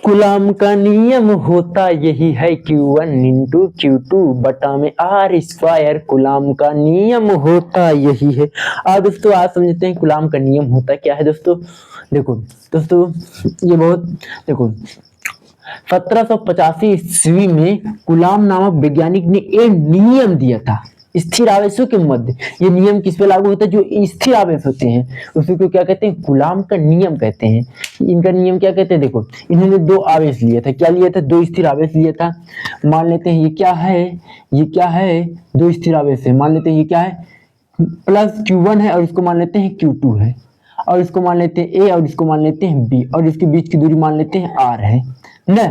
Coulomb का नियम होता यही है Q1 इंटू Q2 बटा में R स्क्वायर। कूलॉम का नियम होता यही है। दोस्तों आज समझते हैं कूलॉम का नियम होता क्या है। दोस्तों देखो दोस्तों ये बहुत देखो 1785 ईस्वी में कूलॉम नामक वैज्ञानिक ने एक नियम दिया था स्थिर आवेशों के मध्य। ये नियम किस पे लागू होता है? जो स्थिर आवेश होते हैं उसी को क्या कहते हैं? कूलॉम का नियम कहते हैं। इनका नियम क्या कहते हैं? देखो इन्होंने दो आवेश लिए था। क्या लिया था? दो स्थिर आवेश लिया था। मान लेते हैं ये क्या है, ये क्या है, दो स्थिर आवेश है। मान लेते हैं ये क्या है, प्लस Q1 है और इसको मान लेते हैं Q2 है, और इसको मान लेते हैं A और इसको मान लेते हैं B, और इसके बीच की दूरी मान लेते हैं R है ना।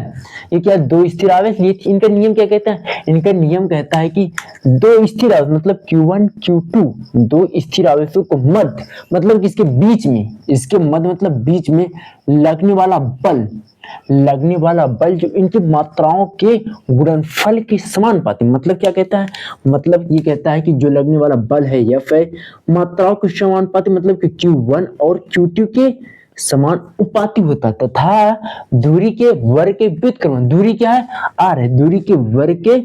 ये क्या दो स्थिर आवेश लिए थे। इनका नियम क्या कहता है? इनका नियम कहता है कि दो स्थिर आवेश मतलब Q1 Q2 दो स्थिर आवेशों को मध्य मतलब कि इसके बीच में, इसके मध्य मतलब बीच में लगने वाला बल जो इनकी मात्राओं के गुणनफल के समानुपाती। मतलब क्या कहता है? मतलब ये कहता है कि जो लगने वाला बल है F है मात्राओं के समानुपाती, मतलब कि Q1 और Q2 के समानुपाती होता है तथा दूरी के वर्ग के व्युत्क्रमण, दूरी क्या है? R है, दूरी के वर्ग के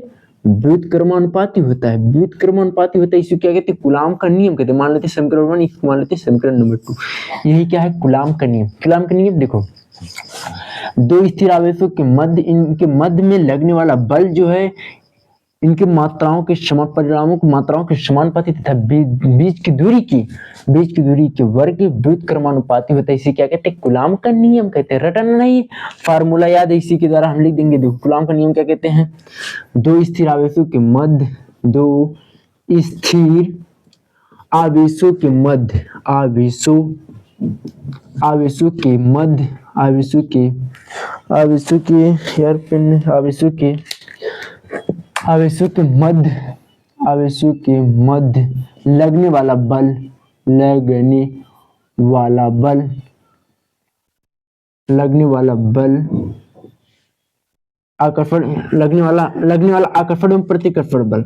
व्युत्क्रमानुपाती होता है। व्युत्क्रमानुपाती होता है, इसे क्या कहते हैं? कूलॉम का नियम कहते हैं। मान लेते हैं समीकरण 1, इसको मान लेते हैं समीकरण नंबर 2। यही क्या है? कूलॉम का नियम। कूलॉम का नियम देखो दो स्थिर आवेशों के मध्य, इनके मध्य में लगने वाला बल जो है इनकी मात्राओं के समान परिणामों की मात्राओं के समानुपाती तथा बीच की दूरी के वर्ग के व्युत्क्रमानुपाती होता है। इसे क्या कहते हैं? कूलॉम का नियम कहते हैं। रटना नहीं, फार्मूला याद है, इसी के द्वारा हम लिख देंगे। देखो कूलॉम का नियम क्या कहते हैं? दो स्थिर आवेशों के मध्य, दो स्थिर आवेशों के मध्य, आवेशों के मध्य, आवेशों के मध्य लगने वाला बल आकर्षण, लगने वाला आकर्षण एवं प्रतिकर्षण बल,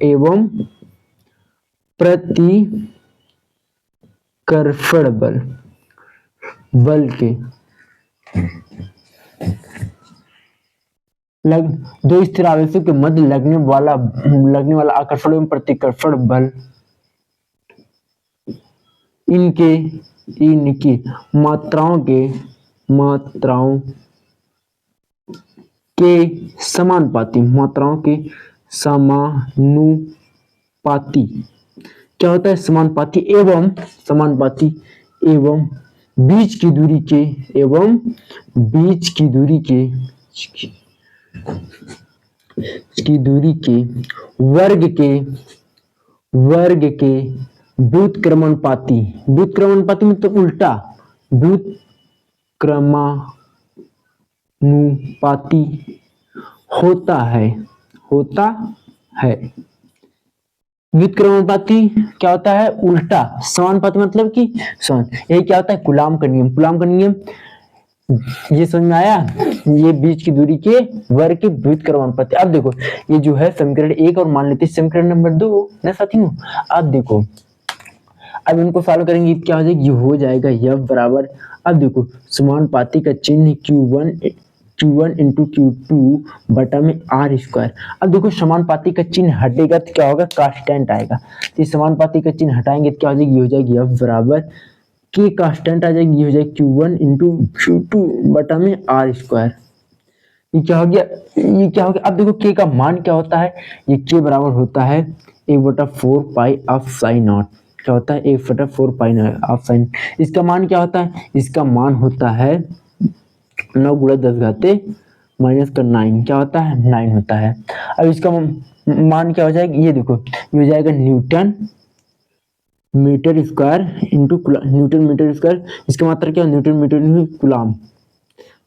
एवं प्रतिकर्षण बल के दो स्थिर आवेशों के मध्य लगने वाला आकर्षण एवं प्रतिकर्षण बल इनकी मात्राओं के समानुपाती, क्या होता है? समानुपाती एवं बीच की दूरी के वर्ग के व्युत्क्रमानुपाती मतलब उल्टा व्युत्क्रमानुपाती होता है। व्युत्क्रमानुपाती क्या होता है? उल्टा। समानुपाती मतलब कि समान। यही क्या होता है? कूलॉम का नियम। कूलॉम का नियम ये समझ में आया? ये बीच की दूरी के वर्ग के व्युत्क्रमानुपाती। अब देखो ये जो है समीकरण 1 और मान लेते हैं समीकरण नंबर 2 ना साथियों। अब देखो अब इनको सॉल्व करेंगे, क्या हो जाएगा? ये हो जाएगा F बराबर, अब देखो समानुपाती का चिन्ह Q1 इंटू Q2 बटा में R स्क्वायर। अब देखो समानुपाती का चिन्ह हटेगा तो क्या होगा? कांस्टेंट आएगा। तो समानुपाती का चिन्ह हटाएंगे तो क्या हो जाएगी? ये हो जाएगी F बराबर के कांस्टेंट आ जाएगी, ये हो जाएगी Q1 इंटू Q2 बटा में R स्क्वायर। ये क्या हो गया? अब देखो K का मान क्या होता है? ये K बराबर होता है 1/4 पाई ऑफ साइन नॉट। क्या होता है? 1/4 पाई ऑफ साइन। इसका मान क्या होता है? इसका मान होता है 9 गुणा 10 घाते माइनस का 9। क्या होता है? 9 होता है। अब इसका मान क्या हो जाएगा? ये देखो ये हो जाएगा newton metre square into newton metre square. इसका मात्रा क्या? न्यूटन मीटर कूलॉम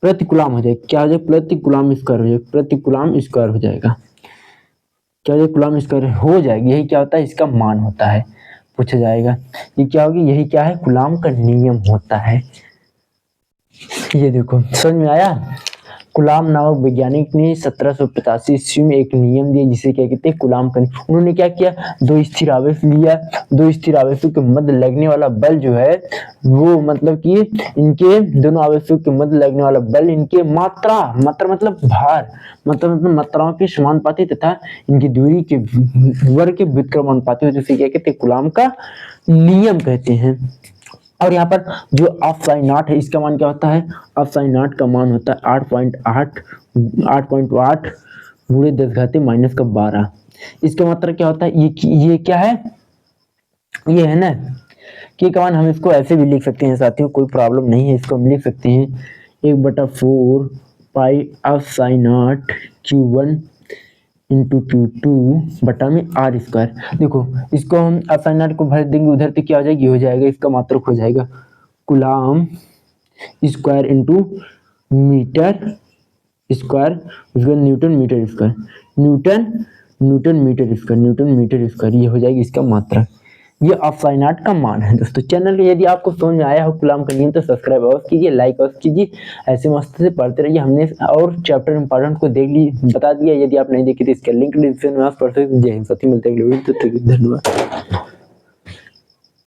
प्रति कूलॉम हो जाएगा। क्या हो जाएगा? प्रति कूलॉम स्क्वायर हो जाएगा। प्रति कूलॉम स्क्वायर हो जाएगा। क्या हो जाएगा? कूलॉम स्क्वायर हो जाएगी। यही क्या होता है? इसका मान होता है, पूछा जाएगा। ये क्या होगी? यही क्या है? कूलॉम का नियम होता है। ये देखो समझ में आया? कुलाम नामक वैज्ञानिक ने 1785 ईस्वी में एक नियम दिया जिसे क्या कहते हैं कुलाम का नियम। उन्होंने क्या किया, दो स्थिर आवेश लिया, दो स्थिर आवेशों के मध्य लगने वाला बल जो है वो मतलब कि इनके दोनों आवेशों के मध्य लगने वाला बल इनके मात्रा मतलब भार मतलब मात्राओं के समानुपाती तथा इनकी दूरी के वर्ग के व्युत्क्रमानुपाती होते, जिसे क्या कहते हैं कुलाम का नियम कहते हैं। और यहाँ पर जो ऑफ साइन नॉट है इसका मान क्या होता है, ऑफ साइन नॉट का मान होता है 8.8 गुणे 10⁻⁻12। इसका मतलब क्या होता है, ये क्या है, ये है ना कि का मान हम इसको ऐसे भी लिख सकते हैं साथियों, कोई प्रॉब्लम नहीं है, इसको हम लिख सकते हैं 1/4 पाई of sine not Q1 into Q2 बटा में R स्क्वायर। देखो इसको हम साइन नॉट को भर देंगे उधर तो क्या हो जाएगी, हो जाएगा इसका मात्रक हो जाएगा coulomb square into metre square, उसके बाद newton metre square, newton metre square, ये हो जाएगी इसका मात्रक। ये ऑफ साइन नॉट का मान है दोस्तों। चैनल यदि आपको समझ में आया हो कुलाम का नियम तो सब्सक्राइब अवश्य कीजिए, लाइक अवश्य कीजिए, ऐसे मस्त से पढ़ते रहिए। हमने और चैप्टर इंपॉर्टेंट को देख ली बता दिया, यदि आप नहीं देखे तो इसका लिंक डिस्क्रिप्शन में आप पढ़ सकते हैं। जय हिंद साथी, मिलते हैं अगले वीडियो में, तब तक धन्यवाद।